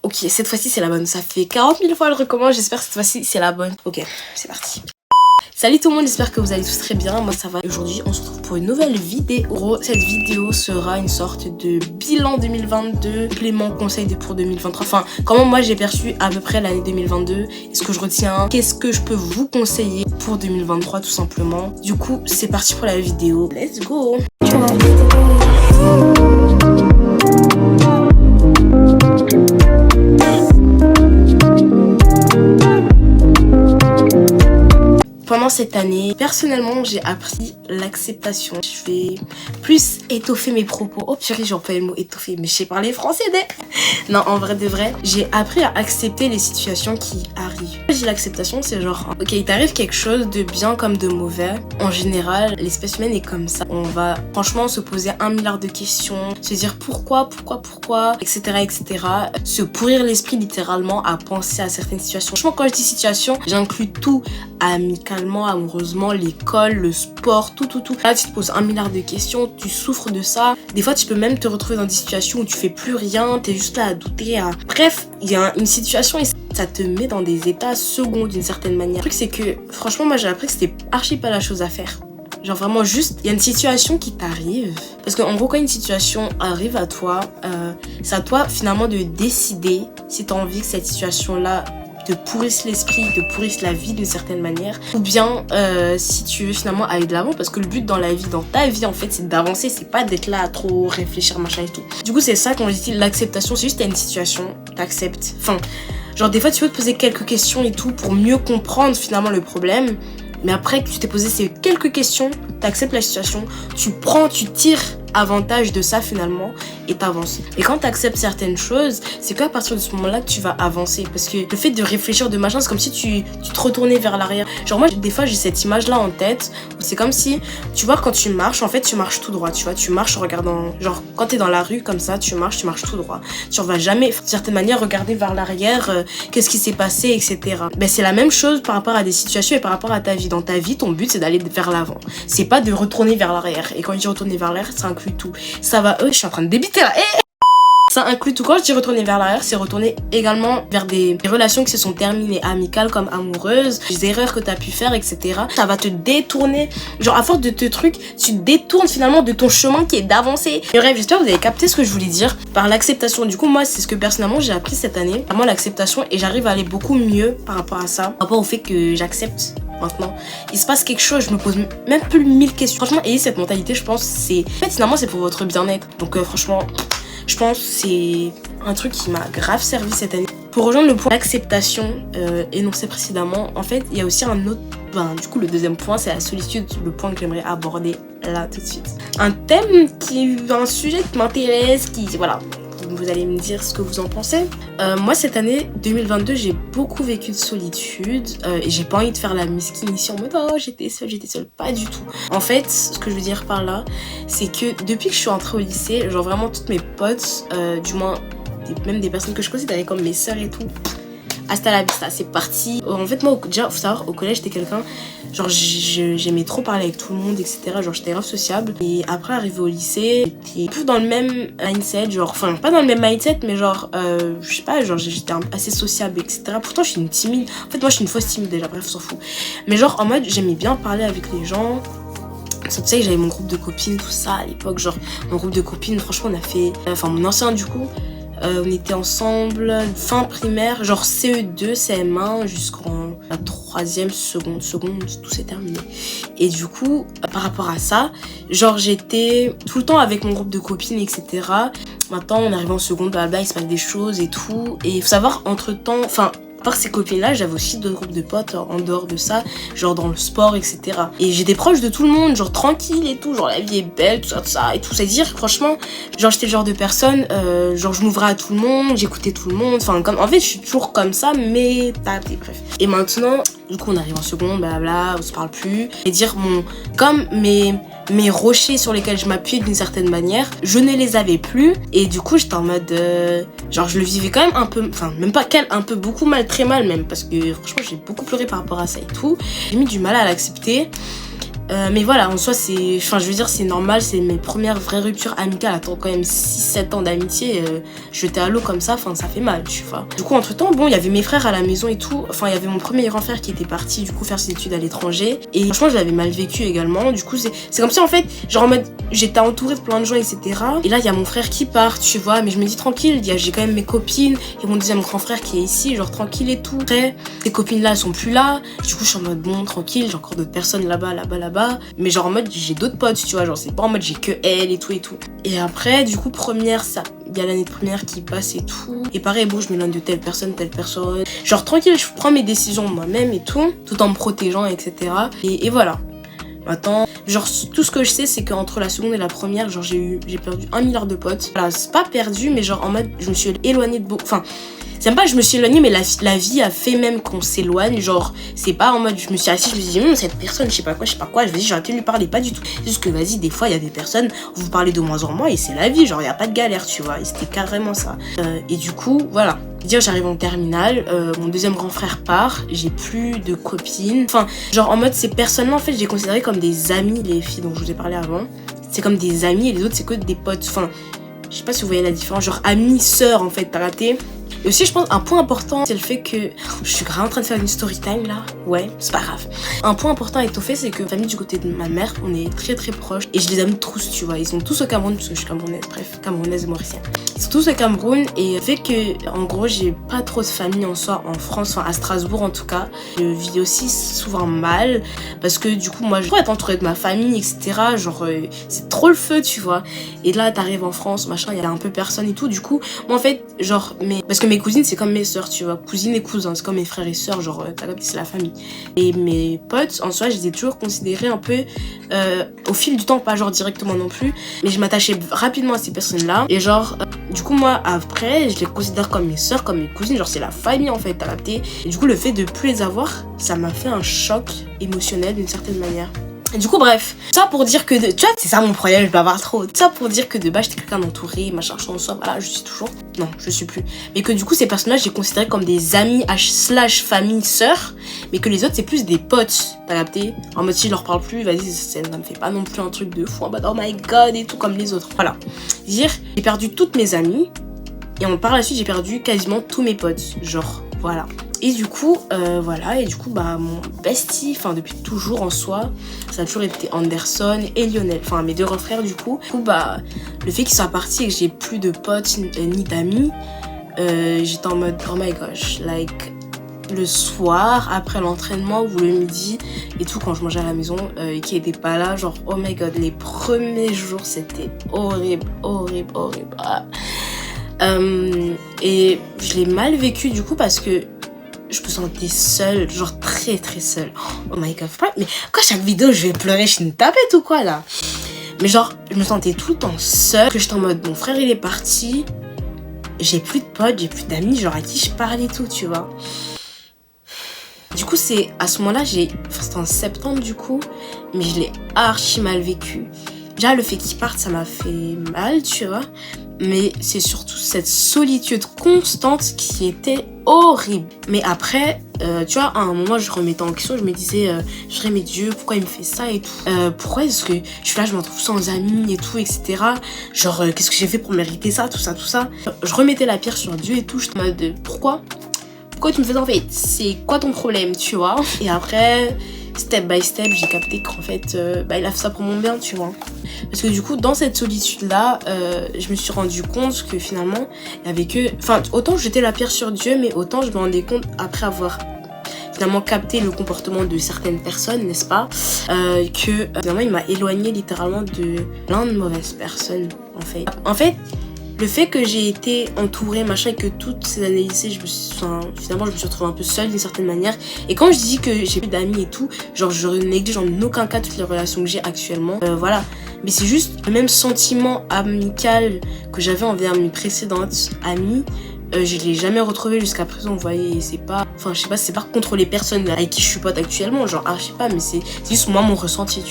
Ok, cette fois-ci c'est la bonne. Ça fait 40 000 fois que je recommence, j'espère que cette fois-ci c'est la bonne. Ok, c'est parti. Salut tout le monde, j'espère que vous allez tous très bien, moi ça va. Aujourd'hui on se retrouve pour une nouvelle vidéo. Cette vidéo sera une sorte de bilan 2022, complément conseil pour 2023. Enfin, comment moi j'ai perçu à peu près l'année 2022, est-ce que je retiens, qu'est-ce que je peux vous conseiller pour 2023 tout simplement. Du coup c'est parti pour la vidéo, let's go. Pendant cette année, personnellement, j'ai appris l'acceptation. Je vais plus étoffer mes propos. Oh purée, j'ai employé le mot étoffer, mais je sais parler français, Non, en vrai de vrai, j'ai appris à accepter les situations qui arrivent. Quand je dis l'acceptation, c'est genre, ok, il t'arrive quelque chose de bien comme de mauvais. En général, l'espèce humaine est comme ça. On va franchement se poser 1 milliard de questions, se dire pourquoi, etc., etc. Se pourrir l'esprit littéralement à penser à certaines situations. Franchement, quand je dis situation, j'inclus tout, amicalement, amoureusement, l'école, le sport, tout. Là, tu te poses 1 milliard de questions, tu souffres de ça. Des fois, tu peux même te retrouver dans des situations où tu fais plus rien, t'es juste là à douter. Bref, il y a une situation et ça te met dans des états seconds d'une certaine manière. Le truc, c'est que, franchement, moi, j'ai appris que c'était archi pas la chose à faire. Genre vraiment juste, il y a une situation qui t'arrive. Parce qu'en gros, quand une situation arrive à toi, c'est à toi finalement de décider si t'as envie que cette situation-là te pourrisse l'esprit, te pourrisse la vie d'une certaine manière, ou bien si tu veux finalement aller de l'avant, parce que le but dans la vie, dans ta vie en fait, c'est d'avancer, c'est pas d'être là à trop réfléchir machin et tout. Du coup c'est ça quand je dis l'acceptation, c'est juste t'as une situation, t'acceptes. Enfin, genre des fois tu peux te poser quelques questions et tout pour mieux comprendre finalement le problème, mais après que tu t'es posé ces quelques questions, t'acceptes la situation, tu tires avantage de ça finalement et t'avances. Et quand t'acceptes certaines choses, c'est qu'à partir de ce moment-là que tu vas avancer, parce que le fait de réfléchir de machin, c'est comme si tu te retournais vers l'arrière. Genre moi des fois j'ai cette image là en tête où c'est comme si, tu vois, quand tu marches, en fait tu marches tout droit, tu vois, tu marches en regardant, genre quand t'es dans la rue comme ça, tu marches tout droit, tu vas jamais d'une certaine manière regarder vers l'arrière, qu'est-ce qui s'est passé, etc. Ben c'est la même chose par rapport à des situations et par rapport à ta vie. Dans ta vie, ton but c'est d'aller vers l'avant, c'est pas de retourner vers l'arrière. Et quand je dis retourner vers l'arrière, ça inclut tout. Ça va, je suis en train de débiter là. Ça inclut tout. Quand je dis retourner vers l'arrière, c'est retourner également vers des relations qui se sont terminées, amicales comme amoureuses, des erreurs que t'as pu faire, etc. Ça va te détourner. Genre, à force de te trucs, tu te détournes finalement de ton chemin qui est d'avancer. Bref, j'espère que vous avez capté ce que je voulais dire par l'acceptation. Du coup, moi, c'est ce que personnellement j'ai appris cette année. Vraiment l'acceptation, et j'arrive à aller beaucoup mieux par rapport à ça. Par rapport au fait que j'accepte. Maintenant, il se passe quelque chose, je me pose même plus 1000 questions. Franchement, ayez cette mentalité, je pense, en fait, finalement, c'est pour votre bien-être. Donc, franchement, je pense que c'est un truc qui m'a grave servi cette année. Pour rejoindre le point d'acceptation énoncé précédemment, en fait, il y a aussi un autre. Du coup, le deuxième point, c'est la solitude, le point que j'aimerais aborder là tout de suite. Un sujet qui m'intéresse, voilà. Vous allez me dire ce que vous en pensez. Moi, cette année 2022, j'ai beaucoup vécu de solitude et j'ai pas envie de faire la mesquine ici en mode oh j'étais seule, pas du tout. En fait, ce que je veux dire par là, c'est que depuis que je suis entrée au lycée, genre vraiment toutes mes potes, du moins même des personnes que je considérais comme mes sœurs et tout, hasta la vista, c'est parti. En fait, moi, déjà, faut savoir, au collège, j'étais quelqu'un, genre, j'aimais trop parler avec tout le monde, etc. Genre, j'étais grave sociable. Et après, arrivé au lycée, j'étais plus dans le même mindset, genre, enfin, pas dans le même mindset, mais genre, je sais pas, genre, j'étais assez sociable, etc. Pourtant, je suis une timide. En fait, moi, je suis une fausse timide déjà, bref, on s'en fout. Mais genre, en mode, j'aimais bien parler avec les gens. Tu sais, j'avais mon groupe de copines, tout ça, à l'époque, genre, mon groupe de copines, franchement, on a fait, enfin, mon ancien, du coup, on était ensemble fin primaire, genre CE2, CM1 jusqu'en la 3e, seconde, tout s'est terminé. Et du coup, par rapport à ça, genre j'étais tout le temps avec mon groupe de copines, etc. Maintenant, on arrive en seconde, blabla, il se passe des choses et tout. Et il faut savoir, entre-temps, enfin, par ces copines-là, j'avais aussi d'autres groupes de potes en dehors de ça, genre dans le sport, etc. Et j'étais proche de tout le monde, genre tranquille et tout, genre la vie est belle, tout ça, et tout. C'est-à-dire, franchement, genre j'étais le genre de personne, genre je m'ouvrais à tout le monde, j'écoutais tout le monde, enfin, en fait, je suis toujours comme ça, mais bref. Et maintenant, du coup, on arrive en seconde, blabla, on se parle plus. Et dire, comme mes rochers sur lesquels je m'appuie d'une certaine manière, je ne les avais plus. Et du coup, j'étais en mode, genre, je le vivais quand même un peu, enfin, même pas un peu, beaucoup très mal même, parce que franchement, j'ai beaucoup pleuré par rapport à ça et tout. J'ai mis du mal à l'accepter. Mais voilà, en soi, enfin, je veux dire, c'est normal, c'est mes premières vraies ruptures amicales. Attends, quand même 6-7 ans d'amitié, jeter à l'eau comme ça, enfin, ça fait mal, tu vois. Du coup, entre temps, bon, il y avait mes frères à la maison et tout. Enfin, il y avait mon premier grand frère qui était parti, du coup, faire ses études à l'étranger. Et franchement, je l'avais mal vécu également. Du coup, c'est comme si, en fait, genre en mode, j'étais entourée de plein de gens, etc. Et là, il y a mon frère qui part, tu vois. Mais je me dis, tranquille, j'ai quand même mes copines et mon deuxième grand frère qui est ici, genre tranquille et tout. Après, ces copines-là, elles sont plus là. Du coup, je suis en mode, bon, tranquille, j'ai encore d'autres personnes là-bas. Mais genre en mode j'ai d'autres potes, tu vois, genre c'est pas en mode j'ai que elle et tout et tout. Et après du coup première, ça, il y a l'année de première qui passe et tout. Et pareil, bon, je m'éloigne de telle personne. Genre tranquille, je prends mes décisions moi-même et tout en me protégeant, etc. Et voilà. Maintenant, genre tout ce que je sais, c'est qu'entre la seconde et la première, genre j'ai perdu 1 milliard de potes. Voilà, c'est pas perdu, mais genre en mode je me suis éloignée de beaucoup. Enfin, c'est même pas je me suis éloignée, mais la vie a fait même qu'on s'éloigne. Genre, c'est pas en mode je me suis assise, je me suis dit, cette personne, je sais pas quoi, je vais dire, j'ai arrêté de lui parler, pas du tout. C'est juste que vas-y, des fois, il y a des personnes, vous parlez de moins en moins et c'est la vie, genre, il y a pas de galère, tu vois. Et c'était carrément ça. Et du coup, voilà. Dire j'arrive en terminale, mon deuxième grand frère part, j'ai plus de copines. Enfin, genre en mode ces personnes-là, en fait, j'ai considéré comme des amis, les filles dont je vous ai parlé avant. C'est comme des amis et les autres, c'est que des potes. Enfin, je sais pas si vous voyez la différence, genre amis, sœurs, en fait, t'as raté. Et aussi, je pense, un point important, c'est le fait que... Je suis grave en train de faire une story time, là. Ouais, c'est pas grave. Un point important à étoffer, c'est que la famille du côté de ma mère, on est très très proches. Et je les aime tous, tu vois. Ils sont tous au Cameroun, parce que je suis camerounaise, bref, camerounaise et mauricienne. Ils sont tous au Cameroun. Et fait que, en gros, j'ai pas trop de famille en soi, en France, enfin à Strasbourg en tout cas. Je vis aussi souvent mal. Parce que du coup, moi, je dois être entourée de ma famille, etc. Genre, c'est trop le feu, tu vois. Et là, t'arrives en France, machin, il y a un peu personne et tout. Du coup, moi, en fait, genre, parce que mes cousines, c'est comme mes sœurs, tu vois. Cousines et cousins, c'est comme mes frères et sœurs, genre, t'as capté, c'est la famille. Et mes potes, en soi, je les ai toujours considérés un peu au fil du temps, pas genre directement non plus. Mais je m'attachais rapidement à ces personnes-là. Et genre, du coup, moi, après, je les considère comme mes sœurs, comme mes cousines. Genre, c'est la famille, en fait, t'as capté. Et du coup, le fait de plus les avoir, ça m'a fait un choc émotionnel d'une certaine manière. Et du coup, bref, ça pour dire que, tu vois, c'est ça mon problème, je vais avoir trop. Ça pour dire que de base, j'étais quelqu'un d'entouré, machin, en soi, voilà, je suis toujours. Non, je suis plus. Mais que du coup, ces personnages, j'ai considéré comme des amis / famille, sœurs, mais que les autres, c'est plus des potes, t'as capté. En mode, si je leur parle plus, vas-y, ça me fait pas non plus un truc de fou, en mode, oh my god, et tout, comme les autres. Voilà. Dire, j'ai perdu toutes mes amies, et par la suite, j'ai perdu quasiment tous mes potes. Genre, voilà. Et du coup, voilà, et du coup, bah, mon bestie, enfin, depuis toujours en soi, ça a toujours été Anderson et Lionel, enfin, mes deux grands frères, du coup. Du coup, bah, le fait qu'ils soient partis et que j'ai plus de potes ni d'amis, j'étais en mode, oh my gosh, like, le soir, après l'entraînement ou le midi et tout, quand je mangeais à la maison, et qui était pas là, genre, oh my god, les premiers jours, c'était horrible. Ah. Et je l'ai mal vécu, du coup, parce que je me sentais seule, genre très très seule. Oh my god, mais quoi, chaque vidéo je vais pleurer, je suis une tapette ou quoi là? Mais genre, je me sentais tout le temps seule, que j'étais en mode, mon frère il est parti, j'ai plus de potes, j'ai plus d'amis, genre à qui je parle et tout, tu vois. Du coup, c'est à ce moment-là, c'était en septembre du coup, mais je l'ai archi mal vécu. Déjà, le fait qu'il parte, ça m'a fait mal, tu vois. Mais c'est surtout cette solitude constante qui était horrible. Mais après, tu vois, à un moment, je remettais en question, je me disais, je mais Dieu, pourquoi il me fait ça et tout. Pourquoi est-ce que je suis là, je m'en trouve sans amis et tout, etc. Genre, qu'est-ce que j'ai fait pour mériter ça, tout ça. Je remettais la pierre sur Dieu et tout, je me disais, pourquoi tu me fais ça en fait? C'est quoi ton problème, tu vois? Et après, step by step, j'ai capté qu'en fait, il a fait ça pour mon bien, tu vois. Parce que du coup, dans cette solitude-là, je me suis rendu compte que finalement, il y avait que... Enfin, autant jeter la pierre sur Dieu, mais autant je me rendais compte, après avoir finalement capté le comportement de certaines personnes, n'est-ce pas, que finalement, il m'a éloignée littéralement de plein de mauvaises personnes, en fait. En fait, le fait que j'ai été entourée, machin, et que toutes ces années lycée, finalement, je me suis retrouvée un peu seule d'une certaine manière. Et quand je dis que j'ai plus d'amis et tout, genre, je néglige en aucun cas toutes les relations que j'ai actuellement. Voilà. Mais c'est juste le même sentiment amical que j'avais envers mes précédentes amies. Je l'ai jamais retrouvé jusqu'à présent, vous voyez, c'est pas... Enfin, je sais pas, c'est pas contre les personnes avec qui je suis pote actuellement, genre, je sais pas, mais c'est juste moi, mon ressenti.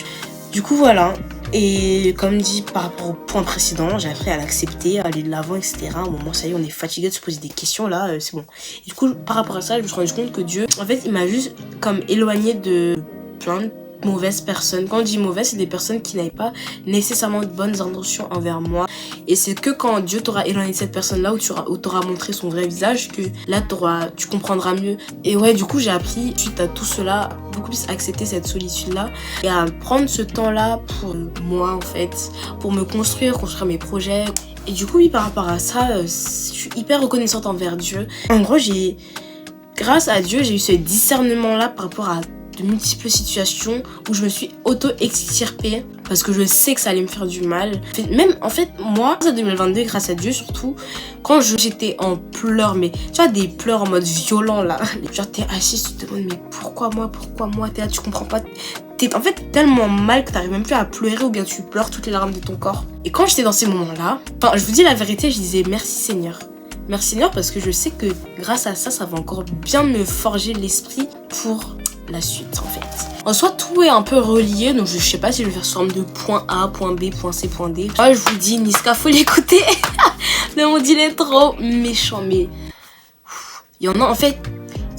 Du coup, voilà. Et comme dit par rapport au point précédent, j'ai appris à l'accepter, à aller de l'avant, etc. Au moment, ça y est, on est fatigué de se poser des questions, là, c'est bon. Et du coup, par rapport à ça, je me suis rendu compte que Dieu, en fait, il m'a juste comme éloigné de plein de mauvaises personnes. Quand on dit mauvaises, c'est des personnes qui n'avaient pas nécessairement de bonnes intentions envers moi. Et c'est que quand Dieu t'aura éloigné de cette personne-là, où t'aura montré son vrai visage, que là tu comprendras mieux. Et ouais, du coup j'ai appris, suite à tout cela, beaucoup plus accepter cette solitude-là et à prendre ce temps-là pour moi en fait, pour me construire mes projets. Et du coup oui, par rapport à ça, je suis hyper reconnaissante envers Dieu. En gros, grâce à Dieu, j'ai eu ce discernement-là par rapport à de multiples situations où je me suis auto-extirpée parce que je sais que ça allait me faire du mal. Même en fait, moi, en 2022, grâce à Dieu surtout, quand j'étais en pleurs, mais tu vois, des pleurs en mode violent là, genre t'es assise, tu te demandes mais pourquoi moi, t'es là, tu comprends pas, t'es en fait tellement mal que t'arrives même plus à pleurer ou bien tu pleures toutes les larmes de ton corps. Et quand j'étais dans ces moments-là, enfin je vous dis la vérité, je disais merci Seigneur. Merci Seigneur parce que je sais que grâce à ça, ça va encore bien me forger l'esprit pour la suite en fait. En soi, tout est un peu relié, donc je sais pas si je vais faire sous forme de point A, point B, point C, point D. Moi, je vous dis, Niska, faut l'écouter. Mais on dit, il est trop méchant, mais il y en a en fait.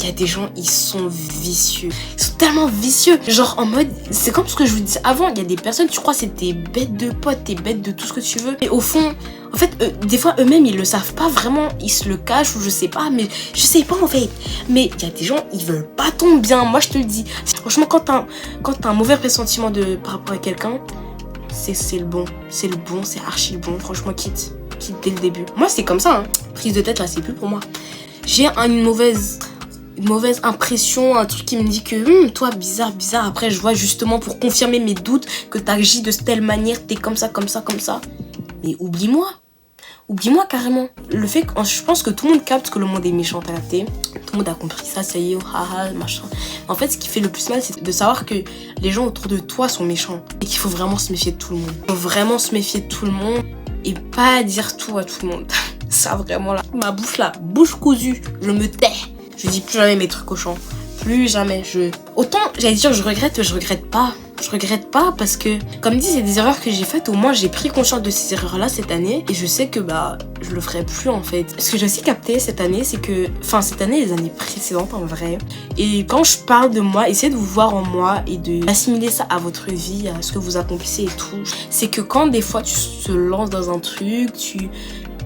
Il y a des gens, ils sont vicieux. Ils sont tellement vicieux. Genre en mode, c'est comme ce que je vous disais avant, il y a des personnes, tu crois c'est tes bêtes de potes, tes bêtes de tout ce que tu veux. Et au fond, en fait, des fois eux-mêmes, ils le savent pas vraiment, ils se le cachent ou je sais pas, mais je sais pas en fait. Mais il y a des gens, ils veulent pas ton bien, moi je te le dis. Franchement, quand t'as un mauvais pressentiment par rapport à quelqu'un, c'est le bon, c'est archi le bon. Franchement, quitte dès le début. Moi c'est comme ça, hein. Prise de tête là, c'est plus pour moi. J'ai une mauvaise impression, un truc qui me dit que toi bizarre, après je vois justement pour confirmer mes doutes que t'agis de telle manière, t'es comme ça, mais oublie-moi carrément. Le fait que je pense que tout le monde capte que le monde est méchant, t'as capté, tout le monde a compris ça, ça y est, haha, machin. En fait, ce qui fait le plus mal, c'est de savoir que les gens autour de toi sont méchants et qu'il faut vraiment se méfier de tout le monde. Il faut vraiment se méfier de tout le monde et pas dire tout à tout le monde. Ça vraiment là, ma bouche cousue, je me tais. Je dis plus jamais mes trucs au champ. Plus jamais. Autant, j'allais dire, je regrette, mais je regrette pas. Je regrette pas parce que, comme dit, c'est des erreurs que j'ai faites. Au moins, j'ai pris conscience de ces erreurs-là cette année. Et je sais que, je le ferai plus, en fait. Ce que j'ai aussi capté cette année, c'est que... Enfin, cette année, les années précédentes, en vrai. Et quand je parle de moi, essayez de vous voir en moi et d'assimiler ça à votre vie, à ce que vous accomplissez et tout. C'est que quand, des fois, tu te lances dans un truc, tu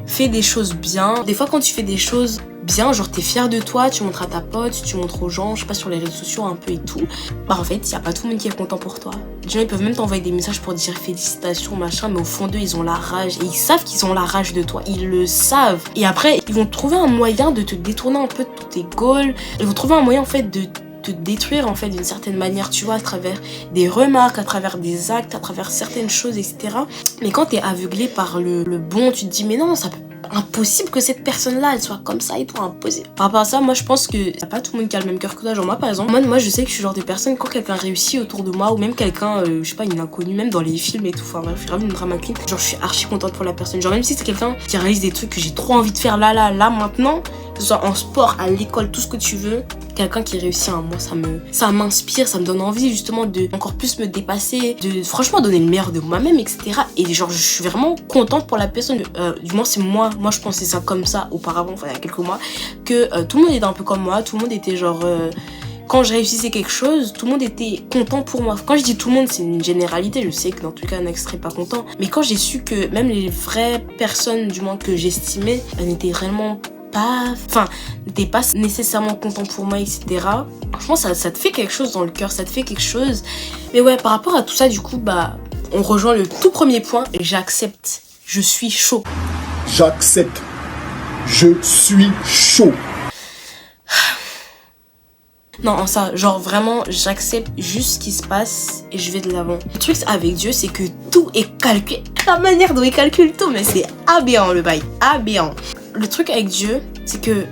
fais des choses bien. Des fois, quand tu fais des choses bien, genre t'es fier de toi, tu montres à ta pote, tu montres aux gens, je sais pas, sur les réseaux sociaux un peu et tout, en fait y a pas tout le monde qui est content pour toi. Les gens ils peuvent même t'envoyer des messages pour dire félicitations machin, mais au fond d'eux ils ont la rage et ils savent qu'ils ont la rage de toi, ils le savent. Et après ils vont trouver un moyen de te détourner un peu de tous tes goals, ils vont trouver un moyen en fait de te détruire en fait d'une certaine manière, tu vois, à travers des remarques, à travers des actes, à travers certaines choses, etc. Mais quand t'es aveuglé par le bon, tu te dis mais non, ça peut impossible que cette personne-là elle soit comme ça et tout, impossible. Par rapport à ça, moi je pense que y a pas tout le monde qui a le même cœur que toi. Genre moi par exemple, moi je sais que je suis le genre de personne, quand quelqu'un réussit autour de moi ou même quelqu'un, je sais pas, une inconnue, même dans les films et tout, enfin bref, je suis vraiment une drama queen, genre je suis archi contente pour la personne. Genre même si c'est quelqu'un qui réalise des trucs que j'ai trop envie de faire là maintenant, que ce soit en sport, à l'école, tout ce que tu veux, quelqu'un qui réussit, moi ça m'inspire, ça me donne envie justement de encore plus me dépasser, de franchement donner le meilleur de moi-même, etc. Et genre je suis vraiment contente pour la personne, du moins c'est moi je pensais ça comme ça auparavant, enfin il y a quelques mois, que tout le monde était un peu comme moi, tout le monde était genre quand je réussissais quelque chose, tout le monde était content pour moi. Quand je dis tout le monde, c'est une généralité, je sais que dans tout cas, un serait pas content. Mais quand j'ai su que même les vraies personnes, du moins que j'estimais, elles n'étaient réellement n'étaient pas nécessairement contents pour moi, etc. Franchement, ça te fait quelque chose dans le cœur, ça te fait quelque chose. Mais ouais, par rapport à tout ça, du coup, on rejoint le tout premier point, j'accepte, je suis chaud. J'accepte, je suis chaud. Non, ça, genre vraiment, j'accepte juste ce qui se passe et je vais de l'avant. Le truc avec Dieu, c'est que tout est calculé. La manière dont il calcule tout, mais c'est aberrant le bail, aberrant. Le truc avec Dieu, c'est que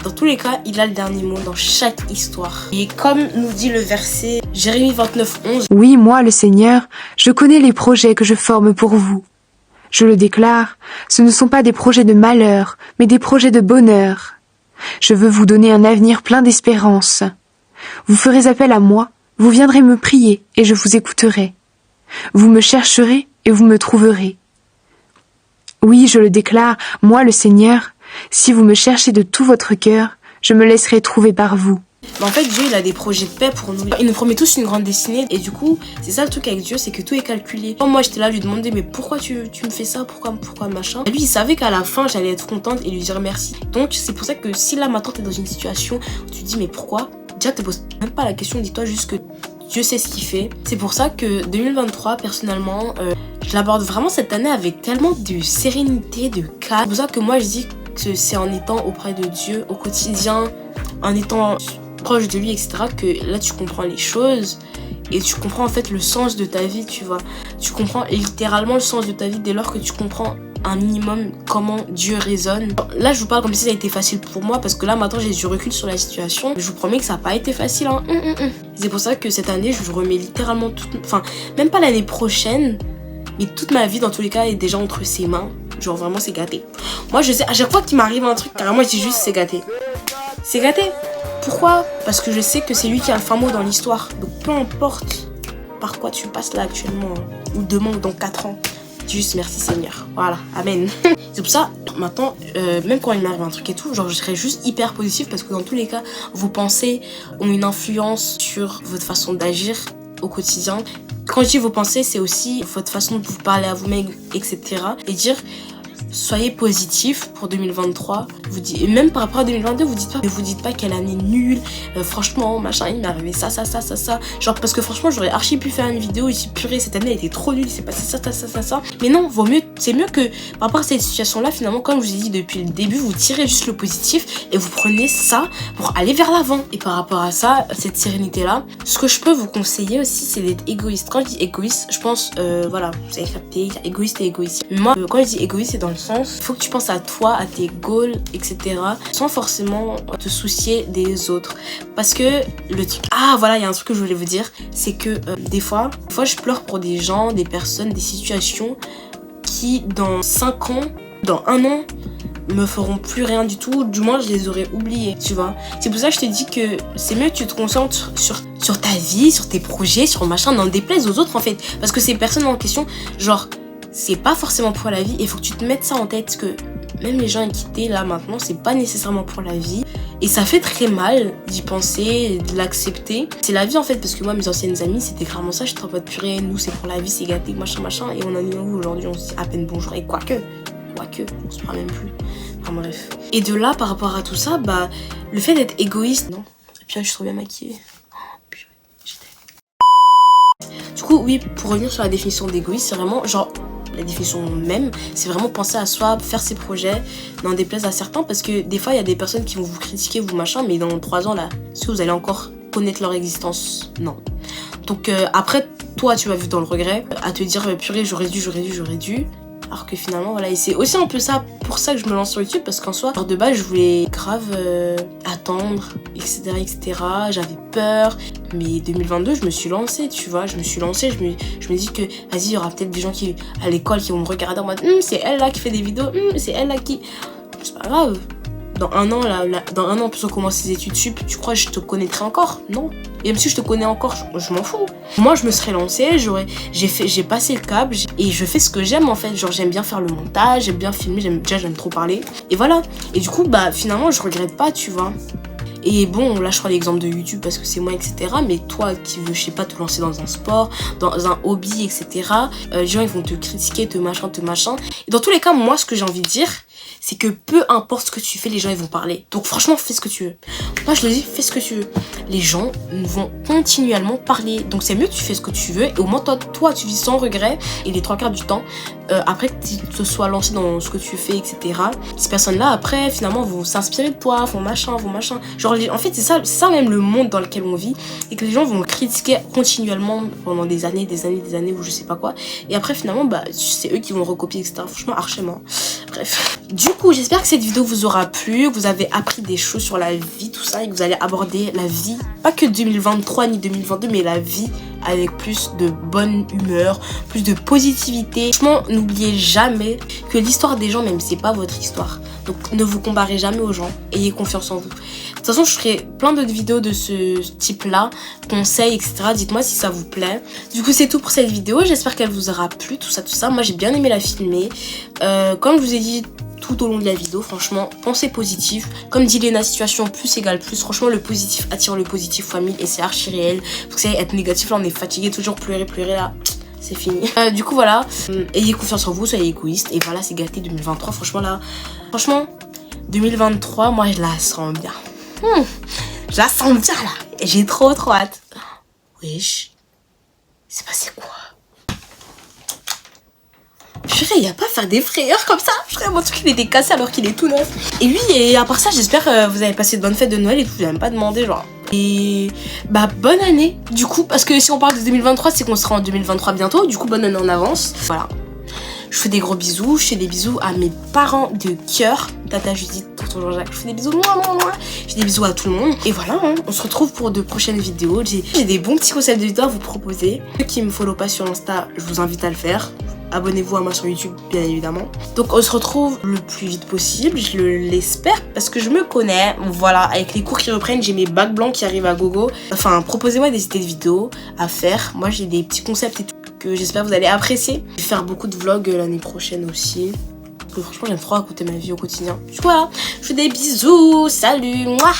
dans tous les cas, il a le dernier mot dans chaque histoire. Et comme nous dit le verset Jérémie 29:11. Oui, moi, le Seigneur, je connais les projets que je forme pour vous. Je le déclare, ce ne sont pas des projets de malheur, mais des projets de bonheur. Je veux vous donner un avenir plein d'espérance. Vous ferez appel à moi, vous viendrez me prier et je vous écouterai. Vous me chercherez et vous me trouverez. Oui, je le déclare, moi le Seigneur, si vous me cherchez de tout votre cœur, je me laisserai trouver par vous. Mais en fait, Dieu, il a des projets de paix pour nous. Il nous promet tous une grande destinée. Et du coup, c'est ça le truc avec Dieu, c'est que tout est calculé. Quand moi, j'étais là à lui demander, mais pourquoi tu me fais ça? Pourquoi machin? Et lui, il savait qu'à la fin, j'allais être contente et lui dire merci. Donc, c'est pour ça que si là, maintenant, t'es dans une situation où tu te dis, mais pourquoi? Déjà, te poses même pas la question, dis-toi juste que Dieu sait ce qu'il fait. C'est pour ça que 2023, personnellement, je l'aborde vraiment cette année avec tellement de sérénité, de calme. C'est pour ça que moi, je dis que c'est en étant auprès de Dieu au quotidien, en étant proche de lui, etc., que là, tu comprends les choses et tu comprends en fait le sens de ta vie, tu vois. Tu comprends littéralement le sens de ta vie dès lors que tu comprends un minimum comment Dieu raisonne. Là, je vous parle comme si ça a été facile pour moi parce que là, maintenant, j'ai du recul sur la situation. Je vous promets que ça n'a pas été facile, hein. C'est pour ça que cette année, je remets littéralement enfin, même pas l'année prochaine, mais toute ma vie, dans tous les cas, est déjà entre ses mains. Genre, vraiment, c'est gâté. Moi, je sais, à chaque fois qu'il m'arrive un truc, carrément, je dis juste, c'est gâté. C'est gâté. Pourquoi? Parce que je sais que c'est lui qui a le fin mot dans l'histoire. Donc, peu importe par quoi tu passes là actuellement, hein, ou demain ou dans 4 ans. Juste merci Seigneur. Voilà, amen. C'est pour ça, maintenant, même quand il m'arrive un truc et tout, genre je serais juste hyper positive parce que dans tous les cas, vos pensées ont une influence sur votre façon d'agir au quotidien. Quand je dis vos pensées, c'est aussi votre façon de vous parler à vous-même, etc. Et dire, soyez positif pour 2023. Et même par rapport à 2022, vous dites pas quelle année nulle. Franchement, machin, il m'est arrivé ça. Genre, parce que franchement, j'aurais archi pu faire une vidéo ici, purée, cette année elle était trop nulle, il s'est passé ça. Mais non, c'est mieux que par rapport à cette situation-là, finalement, comme je vous ai dit depuis le début, vous tirez juste le positif et vous prenez ça pour aller vers l'avant. Et par rapport à ça, cette sérénité-là, ce que je peux vous conseiller aussi, c'est d'être égoïste. Quand je dis égoïste, je pense, voilà, vous avez capté, il y a égoïste et égoïste. Moi, quand je dis égoïste, c'est dans le sens, il faut que tu penses à toi, à tes goals, etc. sans forcément te soucier des autres. Parce que le truc... Ah, voilà, il y a un truc que je voulais vous dire, c'est que des fois, je pleure pour des gens, des personnes, des situations qui, dans 5 ans, dans 1 an, me feront plus rien du tout, du moins je les aurais oubliés, tu vois. C'est pour ça que je te dis que c'est mieux que tu te concentres sur ta vie, sur tes projets, sur machin, n'en déplaise aux autres en fait. Parce que ces personnes en question, genre, c'est pas forcément pour la vie et il faut que tu te mettes ça en tête que même les gens inquiétés là maintenant, c'est pas nécessairement pour la vie. Et ça fait très mal d'y penser, de l'accepter. C'est la vie en fait, parce que moi, mes anciennes amies, c'était clairement ça. J'étais en mode purée, nous c'est pour la vie, c'est gâté, machin. Et on en est où aujourd'hui? On se dit à peine bonjour. Et quoique, on se parle même plus. Enfin bref. Et de là, par rapport à tout ça, bah, le fait d'être égoïste, non. Et puis là, je suis trop bien maquillée. Oh, purée, du coup, oui, pour revenir sur la définition d'égoïste, c'est vraiment genre. La définition même, c'est vraiment penser à soi, faire ses projets, n'en déplaise à certains, parce que des fois il y a des personnes qui vont vous critiquer, vous machin, mais dans 3 ans là, est-ce que vous allez encore connaître leur existence? Non. Donc après, toi tu vas vivre dans le regret, à te dire purée, j'aurais dû. Alors que finalement, voilà, et c'est aussi un peu ça, pour ça que je me lance sur YouTube, parce qu'en soi, de base, je voulais grave attendre, etc. J'avais peur, mais 2022, je me suis lancée, tu vois, je me dis que, vas-y, il y aura peut-être des gens qui, à l'école, qui vont me regarder en mode, c'est elle là qui fait des vidéos, c'est elle là qui... C'est pas grave. Dans 1 an, dans 1 an, plus on commence ses études sup, tu crois que je te connaîtrais encore? Non. Et même si je te connais encore, je m'en fous. Moi, je me serais lancée, j'ai passé le cap, et je fais ce que j'aime en fait. Genre, j'aime bien faire le montage, j'aime bien filmer, j'aime trop parler. Et voilà. Et du coup, bah, finalement, je regrette pas, tu vois. Et bon, là, je prends l'exemple de YouTube parce que c'est moi, etc. Mais toi qui veux, je sais pas, te lancer dans un sport, dans un hobby, etc. Les gens, ils vont te critiquer, te machin. Et dans tous les cas, moi, ce que j'ai envie de dire, c'est que peu importe ce que tu fais, les gens, ils vont parler. Donc franchement, fais ce que tu veux. Moi, je te dis, fais ce que tu veux. Les gens vont continuellement parler. Donc c'est mieux que tu fais ce que tu veux. Et au moins, toi, tu vis sans regret. Et les 3 quarts du temps, après que tu te sois lancé dans ce que tu fais, etc. Ces personnes-là, après, finalement, vont s'inspirer de toi, vont machin. Genre, en fait, c'est ça même le monde dans lequel on vit. Et que les gens vont critiquer continuellement pendant des années, ou je sais pas quoi. Et après, finalement, bah, c'est eux qui vont recopier, etc. Franchement, archement. Bref. Du coup, j'espère que cette vidéo vous aura plu, que vous avez appris des choses sur la vie, tout ça, et que vous allez aborder la vie, pas que 2023 ni 2022, mais la vie avec plus de bonne humeur, plus de positivité. Franchement, n'oubliez jamais que l'histoire des gens, même, c'est pas votre histoire. Donc, ne vous comparez jamais aux gens, ayez confiance en vous. De toute façon, je ferai plein d'autres vidéos de ce type-là, conseils, etc. Dites-moi si ça vous plaît. Du coup, c'est tout pour cette vidéo. J'espère qu'elle vous aura plu, tout ça. Moi, j'ai bien aimé la filmer. Comme je vous ai dit tout au long de la vidéo. Franchement, pensez positif. Comme dit Léna, situation plus égale plus. Franchement, le positif attire le positif fois 1000 et c'est archi réel. Vous savez, être négatif, là, on est fatigué, toujours pleurer là. C'est fini. Du coup, voilà. Ayez confiance en vous, soyez égoïste. Et voilà, c'est gâté 2023. Franchement, là, 2023, moi, je la sens bien. Je la sens bien, là. Et j'ai trop hâte. Wesh. C'est passé quoi? Purée, y a pas à faire des frayeurs comme ça. Frère, mon truc il était cassé alors qu'il est tout neuf. Et oui, et à part ça, j'espère que vous avez passé de bonnes fêtes de Noël et tout. Je vous ai même pas demandé, genre. Et bah, bonne année. Du coup, parce que si on parle de 2023, c'est qu'on sera en 2023 bientôt. Du coup, bonne année en avance. Voilà. Je fais des gros bisous. Je fais des bisous à mes parents de cœur. Tata Judith, tonton Jean-Jacques. Je fais des bisous. Je fais des bisous à tout le monde. Et voilà, hein, on se retrouve pour de prochaines vidéos. J'ai des bons petits concepts de vidéos à vous proposer. Ceux qui me follow pas sur Insta, je vous invite à le faire. Abonnez-vous à moi sur YouTube, bien évidemment. Donc on se retrouve le plus vite possible, je l'espère, parce que je me connais. Voilà, avec les cours qui reprennent, j'ai mes bacs blancs qui arrivent à gogo. Enfin, proposez-moi des idées de vidéos à faire. Moi, j'ai des petits concepts et tout que j'espère vous allez apprécier. Je vais faire beaucoup de vlogs l'année prochaine aussi. Parce que franchement, j'aime trop raconter ma vie au quotidien. Du coup, voilà, je fais des bisous, salut, mouah.